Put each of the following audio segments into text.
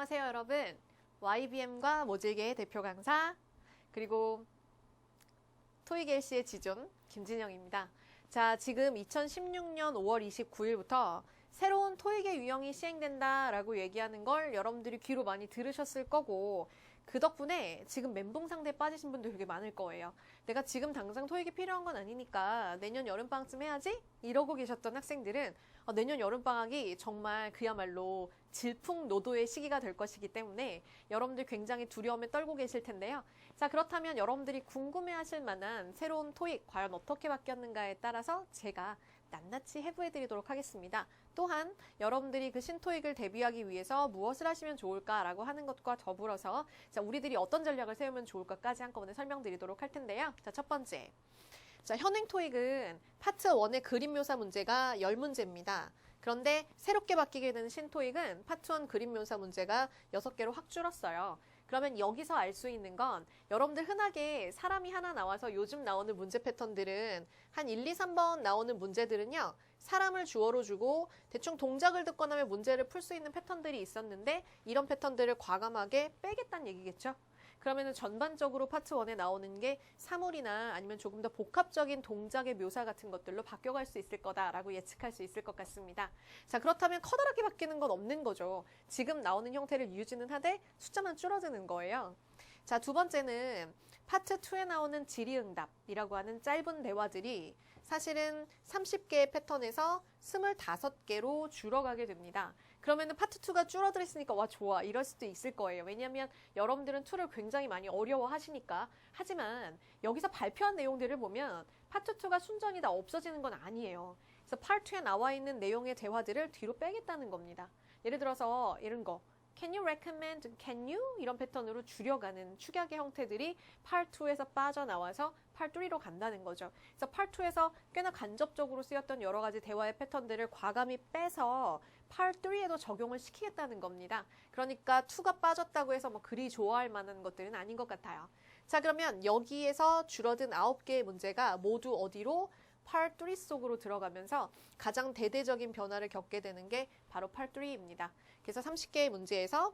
안녕하세요, 여러분. YBM과 모질계의 대표 강사, 그리고 토익LC의 지존 김진영입니다. 자, 지금 2016년 5월 29일부터 새로운 토익의 유형이 시행된다라고 얘기하는 걸 여러분들이 귀로 많이 들으셨을 거고, 그 덕분에 지금 멘붕 상태에 빠지신 분들 되게 많을 거예요. 내가 지금 당장 토익이 필요한 건 아니니까 내년 여름방학쯤 해야지? 이러고 계셨던 학생들은 내년 여름방학이 정말 그야말로 질풍노도의 시기가 될 것이기 때문에 여러분들 굉장히 두려움에 떨고 계실 텐데요. 자, 그렇다면 여러분들이 궁금해하실 만한 새로운 토익 과연 어떻게 바뀌었는가에 따라서 제가 낱낱이 해부해드리도록 하겠습니다. 또한 여러분들이 그 신토익을 대비하기 위해서 무엇을 하시면 좋을까라고 하는 것과 더불어서 자, 우리들이 어떤 전략을 세우면 좋을까까지 한꺼번에 설명드리도록 할 텐데요. 자, 첫 번째. 자, 현행 토익은 파트 1의 그림 묘사 문제가 10문제입니다. 그런데 새롭게 바뀌게 되는 신토익은 파트 1 그림 묘사 문제가 6개로 확 줄었어요. 그러면 여기서 알 수 있는 건 여러분들 흔하게 사람이 하나 나와서 요즘 나오는 문제 패턴들은 한 1, 2, 3번 나오는 문제들은요. 사람을 주어로 주고 대충 동작을 듣고 나면 문제를 풀 수 있는 패턴들이 있었는데 이런 패턴들을 과감하게 빼겠다는 얘기겠죠. 그러면은 전반적으로 파트 1에 나오는 게 사물이나 아니면 조금 더 복합적인 동작의 묘사 같은 것들로 바뀌어갈 수 있을 거다라고 예측할 수 있을 것 같습니다. 자, 그렇다면 커다랗게 바뀌는 건 없는 거죠. 지금 나오는 형태를 유지는 하되 숫자만 줄어드는 거예요. 자, 두 번째는 파트 2에 나오는 질의응답이라고 하는 짧은 대화들이 사실은 30개의 패턴에서 25개로 줄어가게 됩니다. 그러면은 파트 2가 줄어들었으니까 와 좋아 이럴 수도 있을 거예요. 왜냐하면 여러분들은 2를 굉장히 많이 어려워하시니까. 하지만 여기서 발표한 내용들을 보면 파트 2가 순전히 다 없어지는 건 아니에요. 그래서 파트 2에 나와 있는 내용의 대화들을 뒤로 빼겠다는 겁니다. 예를 들어서 이런 거 Can you recommend? Can you? 이런 패턴으로 줄여가는 축약의 형태들이 Part 2에서 빠져나와서 Part 3로 간다는 거죠. 그래서 Part 2에서 꽤나 간접적으로 쓰였던 여러 가지 대화의 패턴들을 과감히 빼서 Part 3에도 적용을 시키겠다는 겁니다. 그러니까 2가 빠졌다고 해서 뭐 그리 좋아할 만한 것들은 아닌 것 같아요. 자, 그러면 여기에서 줄어든 9개의 문제가 모두 어디로? Part 3 속으로 들어가면서 가장 대대적인 변화를 겪게 되는 게 바로 Part 3입니다. 그래서 30개의 문제에서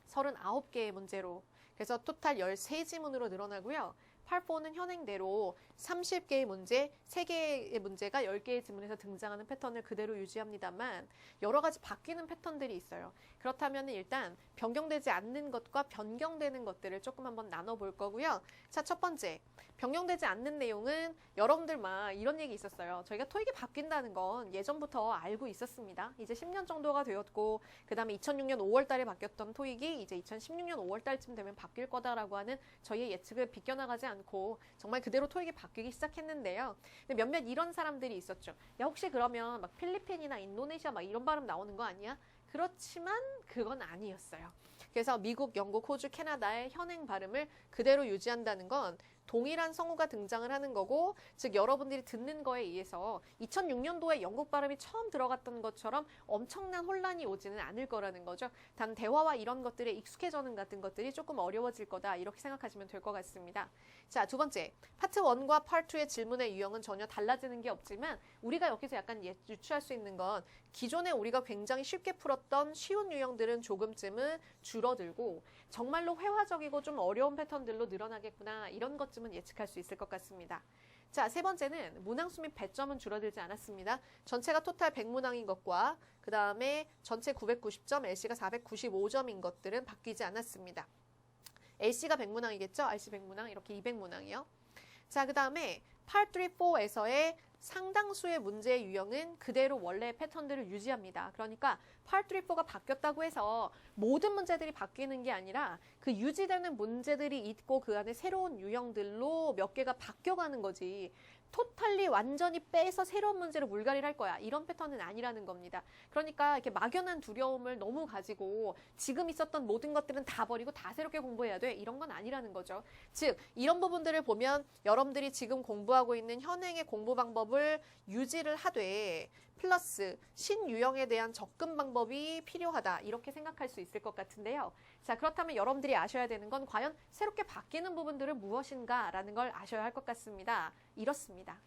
39개의 문제로 그래서 토탈 13지문으로 늘어나고요. Part 4는 현행대로 30개의 문제, 3개의 문제가 10개의 지문에서 등장하는 패턴을 그대로 유지합니다만 여러 가지 바뀌는 패턴들이 있어요. 그렇다면 일단 변경되지 않는 것과 변경되는 것들을 조금 한번 나눠볼 거고요. 자, 첫 번째. 변경되지 않는 내용은 여러분들 막 이런 얘기 있었어요. 저희가 토익이 바뀐다는 건 예전부터 알고 있었습니다. 이제 10년 정도가 되었고 그 다음에 2006년 5월 달에 바뀌었던 토익이 이제 2016년 5월 달쯤 되면 바뀔 거다라고 하는 저희의 예측을 비껴나가지 않고 정말 그대로 토익이 바뀌기 시작했는데요. 근데 몇몇 이런 사람들이 있었죠. 야, 혹시 그러면 막 필리핀이나 인도네시아 막 이런 발음 나오는 거 아니야? 그렇지만 그건 아니었어요. 그래서 미국, 영국, 호주, 캐나다의 현행 발음을 그대로 유지한다는 건 동일한 성우가 등장을 하는 거고, 즉 여러분들이 듣는 거에 의해서 2006년도에 영국 발음이 처음 들어갔던 것처럼 엄청난 혼란이 오지는 않을 거라는 거죠. 단 대화와 이런 것들에 익숙해져는 같은 것들이 조금 어려워질 거다 이렇게 생각하시면 될 것 같습니다. 자, 두 번째, 파트 1과 파트 2의 질문의 유형은 전혀 달라지는 게 없지만 우리가 여기서 약간 유추할 수 있는 건 기존에 우리가 굉장히 쉽게 풀었던 쉬운 유형들은 조금쯤은 줄어들고 정말로 회화적이고 좀 어려운 패턴들로 늘어나겠구나 이런 것쯤은 예측할 수 있을 것 같습니다. 자, 세 번째는 문항수 및 배점은 줄어들지 않았습니다. 전체가 토탈 100문항인 것과 그 다음에 전체 990점, LC가 495점인 것들은 바뀌지 않았습니다. LC가 100문항이겠죠? RC 100문항, 이렇게 200문항이요. 자, 그 다음에 Part 3, 4에서의 상당수의 문제의 유형은 그대로 원래의 패턴들을 유지합니다. 그러니까 Part 3, 4가 바뀌었다고 해서 모든 문제들이 바뀌는 게 아니라 그 유지되는 문제들이 있고 그 안에 새로운 유형들로 몇 개가 바뀌어가는 거지. 토탈리 완전히 빼서 새로운 문제로 물갈이를 할 거야. 이런 패턴은 아니라는 겁니다. 그러니까 이렇게 막연한 두려움을 너무 가지고 지금 있었던 모든 것들은 다 버리고 다 새롭게 공부해야 돼. 이런 건 아니라는 거죠. 즉, 이런 부분들을 보면 여러분들이 지금 공부하고 있는 현행의 공부 방법을 유지를 하되 플러스 신유형에 대한 접근 방법이 필요하다. 이렇게 생각할 수 있을 것 같은데요. 자, 그렇다면 여러분들이 아셔야 되는 건 과연 새롭게 바뀌는 부분들은 무엇인가라는 걸 아셔야 할 것 같습니다. 이렇습니다.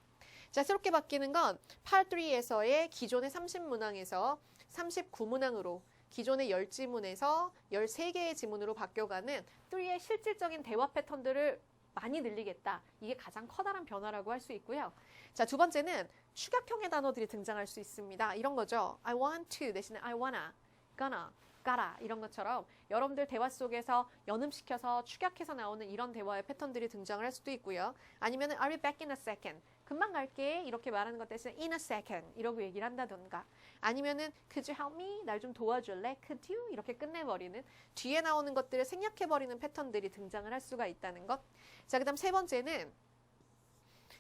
자, 새롭게 바뀌는 건 Part 3에서의 기존의 30문항에서 39문항으로 기존의 10지문에서 13개의 지문으로 바뀌어가는 3의 실질적인 대화 패턴들을 많이 늘리겠다. 이게 가장 커다란 변화라고 할 수 있고요. 자, 두 번째는 축약형의 단어들이 등장할 수 있습니다. 이런 거죠. I want to 대신에 I wanna, gonna, gotta 이런 것처럼 여러분들 대화 속에서 연음시켜서 축약해서 나오는 이런 대화의 패턴들이 등장을 할 수도 있고요. 아니면은 I'll be back in a second. 금방 갈게 이렇게 말하는 것 대신에 in a second 이러고 얘기를 한다던가 아니면은 could you help me? 날 좀 도와줄래? could you? 이렇게 끝내버리는 뒤에 나오는 것들을 생략해버리는 패턴들이 등장을 할 수가 있다는 것. 자, 그 다음 세 번째는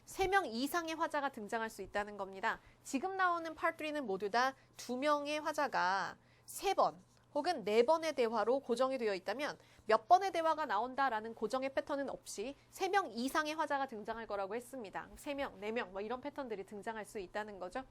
3명 이상의 화자가 등장할 수 있다는 겁니다. 지금 나오는 Part 3는 모두 다 2명의 화자가 3번 혹은 4번의 대화로 고정이 되어 있다면 몇 번의 대화가 나온다라는 고정의 패턴은 없이 3명 이상의 화자가 등장할 거라고 했습니다. 3명, 4명 뭐 이런 패턴들이 등장할 수 있다는 거죠.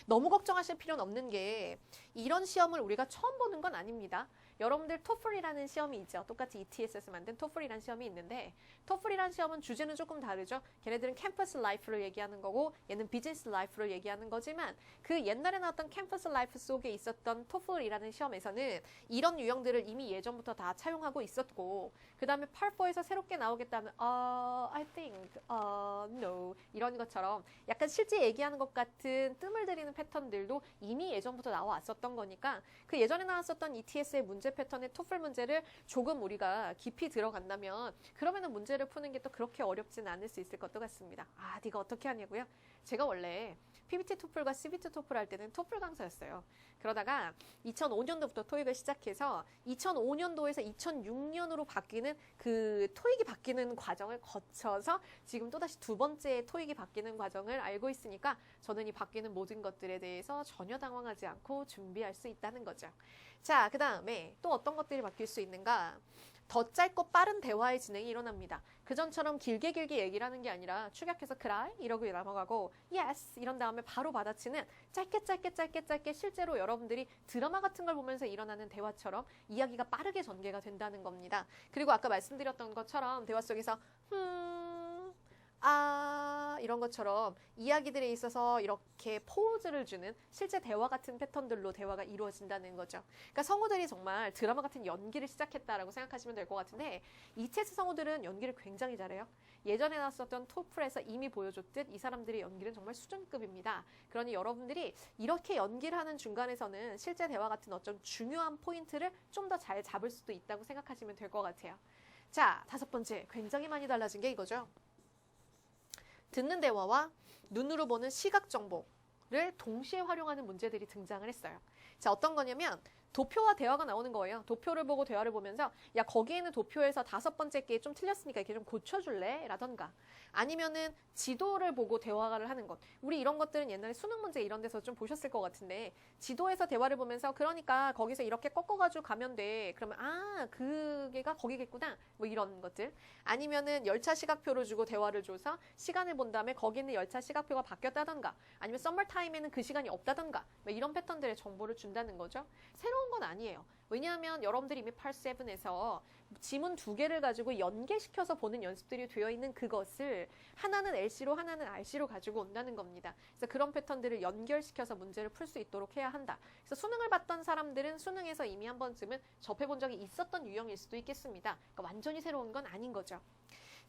너무 걱정하실 필요는 없는 게 이런 시험을 우리가 처음 보는 건 아닙니다. 여러분들 토플이라는 시험이 있죠. 똑같이 ETS에서 만든 토플이라는 시험이 있는데 토플이라는 시험은 주제는 조금 다르죠. 걔네들은 캠퍼스 라이프를 얘기하는 거고 얘는 비즈니스 라이프를 얘기하는 거지만 그 옛날에 나왔던 캠퍼스 라이프 속에 있었던 토플이라는 시험에서는 이런 유형들을 이미 예전부터 다 차용하고 있었고 그 다음에 Part 4에서 새롭게 나오겠다는 I think, no 이런 것처럼 약간 실제 얘기하는 것 같은 뜸을 들이는 패턴들도 이미 예전부터 나와왔었던 거니까 그 예전에 나왔었던 ETS의 문제 패턴의 토플 문제를 조금 우리가 깊이 들어간다면 그러면은 문제를 푸는 게 또 그렇게 어렵진 않을 수 있을 것도 같습니다. 아, 네가 어떻게 하냐고요? 제가 원래 PBT 토플과 CBT 토플 할 때는 토플 강사였어요. 그러다가 2005년도부터 토익을 시작해서 2005년도에서 2006년으로 바뀌는 그 토익이 바뀌는 과정을 거쳐서 지금 또다시 두 번째 토익이 바뀌는 과정을 알고 있으니까 저는 이 바뀌는 모든 것들에 대해서 전혀 당황하지 않고 준비할 수 있다는 거죠. 자, 그 다음에 또 어떤 것들이 바뀔 수 있는가? 더 짧고 빠른 대화의 진행이 일어납니다. 그전처럼 길게 얘기를 하는 게 아니라 축약해서 cry 이러고 넘어가고 yes 이런 다음에 바로 받아치는 짧게 실제로 여러분들이 드라마 같은 걸 보면서 일어나는 대화처럼 이야기가 빠르게 전개가 된다는 겁니다. 그리고 아까 말씀드렸던 것처럼 대화 속에서 이런 것처럼 이야기들에 있어서 이렇게 포즈를 주는 실제 대화 같은 패턴들로 대화가 이루어진다는 거죠. 그러니까 성우들이 정말 드라마 같은 연기를 시작했다라고 생각하시면 될 것 같은데 ETS 성우들은 연기를 굉장히 잘해요. 예전에 나왔었던 토플에서 이미 보여줬듯 이 사람들의 연기는 정말 수준급입니다. 그러니 여러분들이 이렇게 연기를 하는 중간에서는 실제 대화 같은 어떤 중요한 포인트를 좀 더 잘 잡을 수도 있다고 생각하시면 될 것 같아요. 자, 5번째 굉장히 많이 달라진 게 이거죠. 듣는 대화와 눈으로 보는 시각 정보를 동시에 활용하는 문제들이 등장을 했어요. 자, 어떤 거냐면 도표와 대화가 나오는 거예요. 도표를 보고 대화를 보면서 야, 거기에는 도표에서 5번째 게 좀 틀렸으니까 이렇게 좀 고쳐줄래? 라던가 아니면은 지도를 보고 대화를 하는 것. 우리 이런 것들은 옛날에 수능 문제 이런 데서 좀 보셨을 것 같은데 지도에서 대화를 보면서 그러니까 거기서 이렇게 꺾어가지고 가면 돼. 그러면 그게가 거기겠구나. 뭐 이런 것들. 아니면은 열차 시각표를 주고 대화를 줘서 시간을 본 다음에 거기 있는 열차 시각표가 바뀌었다던가 아니면 썸머타임에는 그 시간이 없다던가 뭐 이런 패턴들의 정보를 준다는 거죠. 새로운 건 아니에요. 왜냐하면 여러분들이 이미 Part 7에서 지문 2개를 가지고 연계시켜서 보는 연습들이 되어 있는 그것을 하나는 LC로 하나는 RC로 가지고 온다는 겁니다. 그래서 그런 패턴들을 연결시켜서 문제를 풀 수 있도록 해야 한다. 그래서 수능을 봤던 사람들은 수능에서 이미 한 번쯤은 접해본 적이 있었던 유형일 수도 있겠습니다. 그러니까 완전히 새로운 건 아닌 거죠.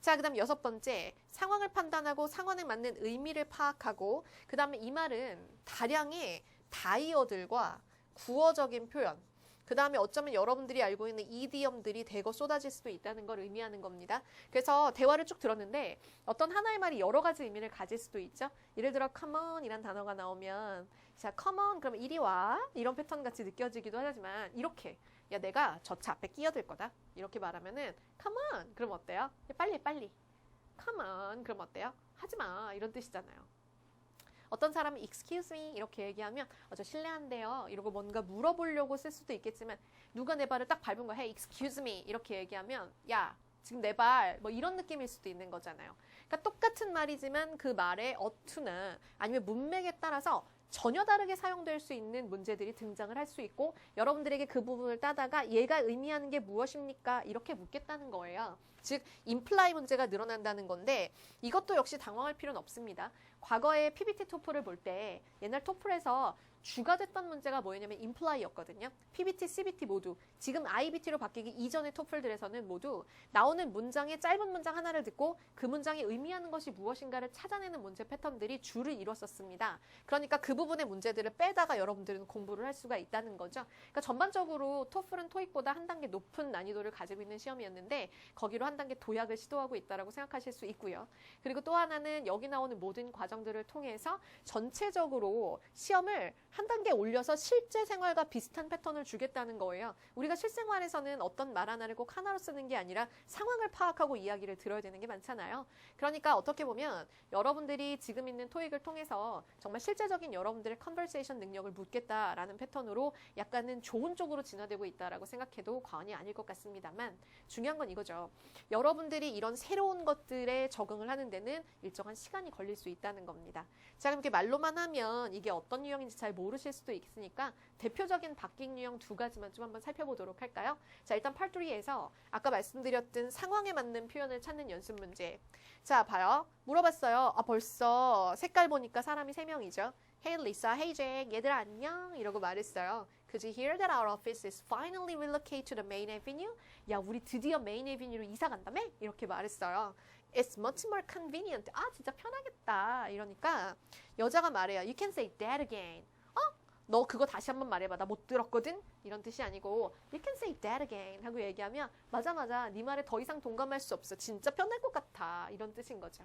자, 그 다음 6번째, 상황을 판단하고 상황에 맞는 의미를 파악하고 그 다음에 이 말은 다량의 다이어들과 구어적인 표현 그 다음에 어쩌면 여러분들이 알고 있는 이디엄들이 대거 쏟아질 수도 있다는 걸 의미하는 겁니다. 그래서 대화를 쭉 들었는데 어떤 하나의 말이 여러 가지 의미를 가질 수도 있죠. 예를 들어 come on 이란 단어가 나오면 자 come on 그러면 이리 와 이런 패턴 같이 느껴지기도 하지만 이렇게 야 내가 저 차 앞에 끼어들 거다 이렇게 말하면은 come on 그럼 어때요? 빨리 come on 그럼 어때요? 하지마 이런 뜻이잖아요. 어떤 사람은 excuse me 이렇게 얘기하면 저 실례한데요 이러고 뭔가 물어보려고 쓸 수도 있겠지만 누가 내 발을 딱 밟은 거야 hey excuse me 이렇게 얘기하면 야 지금 내 발 뭐 이런 느낌일 수도 있는 거잖아요. 그러니까 똑같은 말이지만 그 말의 어투나 아니면 문맥에 따라서 전혀 다르게 사용될 수 있는 문제들이 등장을 할 수 있고 여러분들에게 그 부분을 따다가 얘가 의미하는 게 무엇입니까? 이렇게 묻겠다는 거예요. 즉 임플라이 문제가 늘어난다는 건데 이것도 역시 당황할 필요는 없습니다. 과거에 PBT 토플을 볼 때 옛날 토플에서 주가 됐던 문제가 뭐였냐면 imply였거든요. PBT, CBT 모두 지금 IBT로 바뀌기 이전의 토플들에서는 모두 나오는 문장의 짧은 문장 하나를 듣고 그 문장이 의미하는 것이 무엇인가를 찾아내는 문제 패턴들이 주를 이뤘었습니다. 그러니까 그 부분의 문제들을 빼다가 여러분들은 공부를 할 수가 있다는 거죠. 그러니까 전반적으로 토플은 토익보다 한 단계 높은 난이도를 가지고 있는 시험이었는데 거기로 한 단계 도약을 시도하고 있다고 생각하실 수 있고요. 그리고 또 하나는 여기 나오는 모든 과정들을 통해서 전체적으로 시험을 한 단계 올려서 실제 생활과 비슷한 패턴을 주겠다는 거예요. 우리가 실생활에서는 어떤 말 하나를 꼭 하나로 쓰는 게 아니라 상황을 파악하고 이야기를 들어야 되는 게 많잖아요. 그러니까 어떻게 보면 여러분들이 지금 있는 토익을 통해서 정말 실제적인 여러분들의 컨버세이션 능력을 묻겠다라는 패턴으로 약간은 좋은 쪽으로 진화되고 있다라고 생각해도 과언이 아닐 것 같습니다만 중요한 건 이거죠. 여러분들이 이런 새로운 것들에 적응을 하는 데는 일정한 시간이 걸릴 수 있다는 겁니다. 자, 그럼 이렇게 말로만 하면 이게 어떤 유형인지 잘 모르실 수도 있으니까 대표적인 바뀐 유형 두 가지만 좀 한번 살펴보도록 할까요? 자, 일단 Part 3에서 아까 말씀드렸던 상황에 맞는 표현을 찾는 연습 문제. 자, 봐요. 물어봤어요. 아, 벌써 색깔 보니까 사람이 3명이죠. Hey Lisa, hey Jack, 얘들아 안녕 이러고 말했어요. Could you hear that our office is finally relocated to the main avenue? 야, 우리 드디어 메인 에비뉴로 이사 간다며? 이렇게 말했어요. It's much more convenient. 아, 진짜 편하겠다. 이러니까 여자가 말해요. You can say that again. 너 그거 다시 한번 말해봐. 나 못 들었거든? 이런 뜻이 아니고 You can say that again 하고 얘기하면 맞아 네 말에 더 이상 동감할 수 없어. 진짜 편할 것 같아. 이런 뜻인 거죠.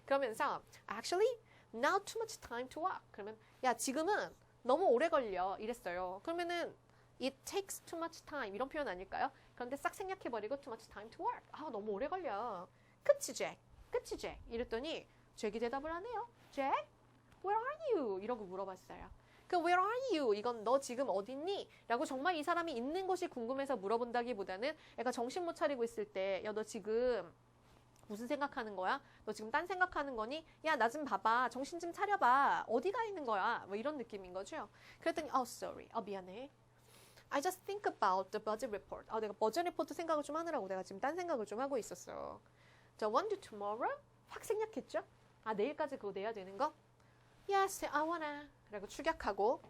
그러면서 Actually, now too much time to walk. 그러면 야, 지금은 너무 오래 걸려. 이랬어요. 그러면은 It takes too much time. 이런 표현 아닐까요? 그런데 싹 생략해버리고 too much time to walk. 아, 너무 오래 걸려. 그치, 잭? 그치, 잭? 이랬더니 잭이 대답을 하네요. 잭? Where are you? 이러고 물어봤어요. 그 Where are you? 이건 너 지금 어딨니? 라고 정말 이 사람이 있는 것이 궁금해서 물어본다기보다는 애가 정신 못 차리고 있을 때 야, 너 지금 무슨 생각하는 거야? 너 지금 딴 생각하는 거니? 야, 나 좀 봐봐. 정신 좀 차려봐. 어디가 있는 거야? 뭐 이런 느낌인 거죠. 그랬더니 sorry. 미안해. I just think about the budget report. 내가 버젯 리포트 생각을 좀 하느라고 내가 지금 딴 생각을 좀 하고 있었어. 자, want to tomorrow? 확 생략했죠? 내일까지 그거 내야 되는 거? Yes, I wanna. 라고 축약하고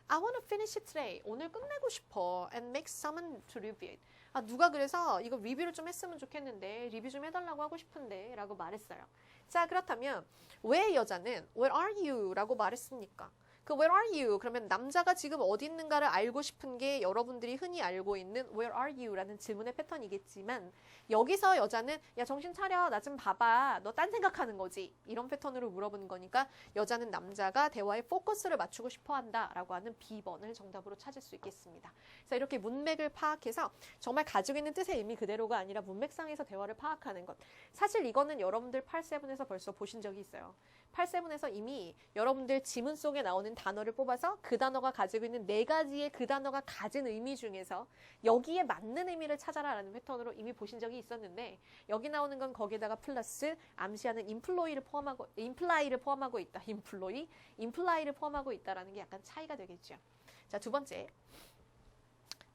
I wanna finish it today. 오늘 끝내고 싶어. And make someone to review it. 누가 그래서 이거 리뷰를 좀 했으면 좋겠는데 리뷰 좀 해달라고 하고 싶은데 라고 말했어요. 자, 그렇다면 왜 여자는 Where are you? 라고 말했습니까? 그 Where are you? 그러면 남자가 지금 어디 있는가를 알고 싶은 게 여러분들이 흔히 알고 있는 Where are you? 라는 질문의 패턴이겠지만 여기서 여자는 야, 정신 차려. 나 좀 봐봐. 너 딴 생각하는 거지. 이런 패턴으로 물어보는 거니까 여자는 남자가 대화에 포커스를 맞추고 싶어 한다 라고 하는 B번을 정답으로 찾을 수 있겠습니다. 그래서 이렇게 문맥을 파악해서 정말 가지고 있는 뜻의 의미 그대로가 아니라 문맥상에서 대화를 파악하는 것. 사실 이거는 여러분들 8-7에서 벌써 보신 적이 있어요. 8-7에서 이미 여러분들 지문 속에 나오는 단어를 뽑아서 그 단어가 가지고 있는 4가지의 그 단어가 가진 의미 중에서 여기에 맞는 의미를 찾아라 라는 패턴으로 이미 보신 적이 있었는데 여기 나오는 건 거기에다가 플러스 암시하는 임플라이를 포함하고 있다. 임플라이를 포함하고 있다라는 게 약간 차이가 되겠죠. 자, 두 번째.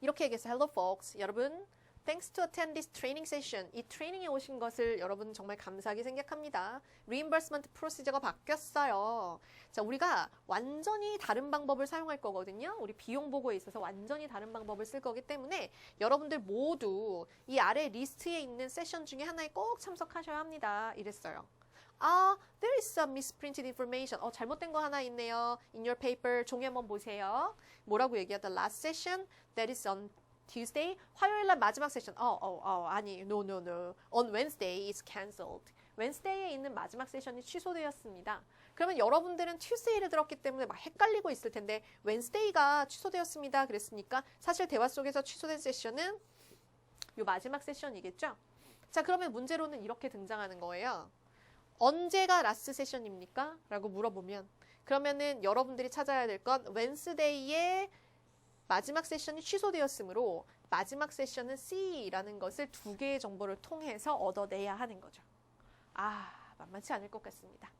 이렇게 얘기해서 Hello folks. 여러분 Thanks to attend this training session. 이 트레이닝에 오신 것을 여러분 정말 감사하게 생각합니다. Reimbursement procedure가 바뀌었어요. 자, 우리가 완전히 다른 방법을 사용할 거거든요. 우리 비용 보고에 있어서 완전히 다른 방법을 쓸 거기 때문에 여러분들 모두 이 아래 리스트에 있는 세션 중에 하나에 꼭 참석하셔야 합니다. 이랬어요. There is some misprinted information. 잘못된 거 하나 있네요. In your paper, 종이 한번 보세요. 뭐라고 얘기하다? Last session, that is on Tuesday, 화요일 날 마지막 세션. 아니, no. On Wednesday, it's cancelled. Wednesday에 있는 마지막 세션이 취소되었습니다. 그러면 여러분들은 Tuesday를 들었기 때문에 막 헷갈리고 있을 텐데 Wednesday가 취소되었습니다. 그랬으니까 사실 대화 속에서 취소된 세션은 요 마지막 세션이겠죠? 자, 그러면 문제로는 이렇게 등장하는 거예요. 언제가 라스트 세션입니까? 라고 물어보면 그러면은 여러분들이 찾아야 될 건 Wednesday에 마지막 세션이 취소되었으므로 마지막 세션은 C라는 것을 2개의 정보를 통해서 얻어내야 하는 거죠. 만만치 않을 것 같습니다.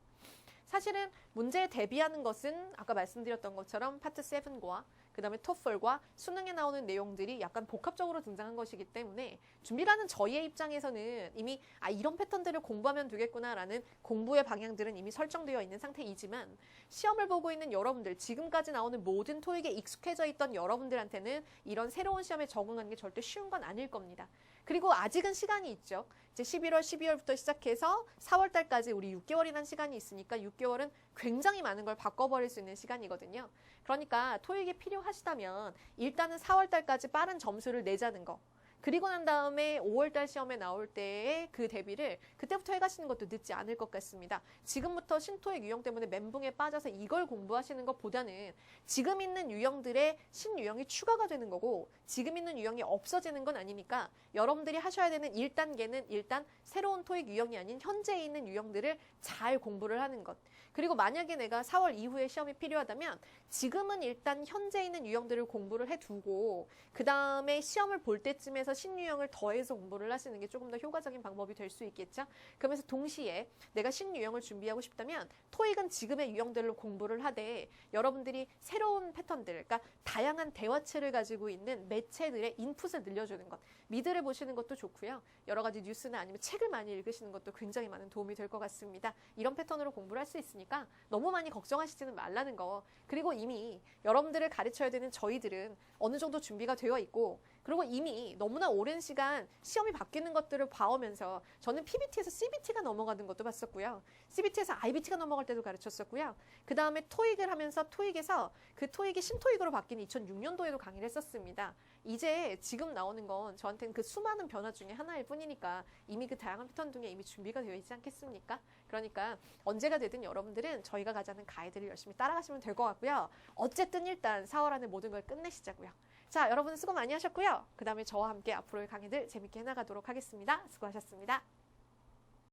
사실은 문제에 대비하는 것은 아까 말씀드렸던 것처럼 파트 7과 그 다음에 토플과 수능에 나오는 내용들이 약간 복합적으로 등장한 것이기 때문에 준비라는 저희의 입장에서는 이미 이런 패턴들을 공부하면 되겠구나라는 공부의 방향들은 이미 설정되어 있는 상태이지만 시험을 보고 있는 여러분들, 지금까지 나오는 모든 토익에 익숙해져 있던 여러분들한테는 이런 새로운 시험에 적응하는 게 절대 쉬운 건 아닐 겁니다. 그리고 아직은 시간이 있죠. 이제 11월, 12월부터 시작해서 4월 달까지 우리 6개월이라는 시간이 있으니까 6개월은 굉장히 많은 걸 바꿔버릴 수 있는 시간이거든요. 그러니까 토익이 필요하시다면 일단은 4월 달까지 빠른 점수를 내자는 거. 그리고 난 다음에 5월달 시험에 나올 때의 그 대비를 그때부터 해가시는 것도 늦지 않을 것 같습니다. 지금부터 신토익 유형 때문에 멘붕에 빠져서 이걸 공부하시는 것보다는 지금 있는 유형들의 신유형이 추가가 되는 거고 지금 있는 유형이 없어지는 건 아니니까 여러분들이 하셔야 되는 1단계는 일단 새로운 토익 유형이 아닌 현재 있는 유형들을 잘 공부를 하는 것. 그리고 만약에 내가 4월 이후에 시험이 필요하다면 지금은 일단 현재 있는 유형들을 공부를 해두고 그 다음에 시험을 볼 때쯤에서 신유형을 더해서 공부를 하시는 게 조금 더 효과적인 방법이 될 수 있겠죠. 그러면서 동시에 내가 신유형을 준비하고 싶다면 토익은 지금의 유형들로 공부를 하되 여러분들이 새로운 패턴들, 그러니까 다양한 대화체를 가지고 있는 매체들의 인풋을 늘려주는 것. 미드를 보시는 것도 좋고요. 여러 가지 뉴스나 아니면 책을 많이 읽으시는 것도 굉장히 많은 도움이 될 것 같습니다. 이런 패턴으로 공부를 할 수 있으니까 너무 많이 걱정하시지는 말라는 거. 그리고 이미 여러분들을 가르쳐야 되는 저희들은 어느 정도 준비가 되어 있고 그리고 이미 너무나 오랜 시간 시험이 바뀌는 것들을 봐오면서 저는 PBT에서 CBT가 넘어가는 것도 봤었고요. CBT에서 IBT가 넘어갈 때도 가르쳤었고요. 그 다음에 토익을 하면서 토익에서 그 토익이 신토익으로 바뀐 2006년도에도 강의를 했었습니다. 이제 지금 나오는 건 저한테는 그 수많은 변화 중에 하나일 뿐이니까 이미 그 다양한 패턴 중에 이미 준비가 되어 있지 않겠습니까? 그러니까 언제가 되든 여러분들은 저희가 가자는 가이드를 열심히 따라가시면 될 것 같고요. 어쨌든 일단 4월 안에 모든 걸 끝내시자고요. 자, 여러분 수고 많이 하셨고요. 그 다음에 저와 함께 앞으로의 강의들 재밌게 해나가도록 하겠습니다. 수고하셨습니다.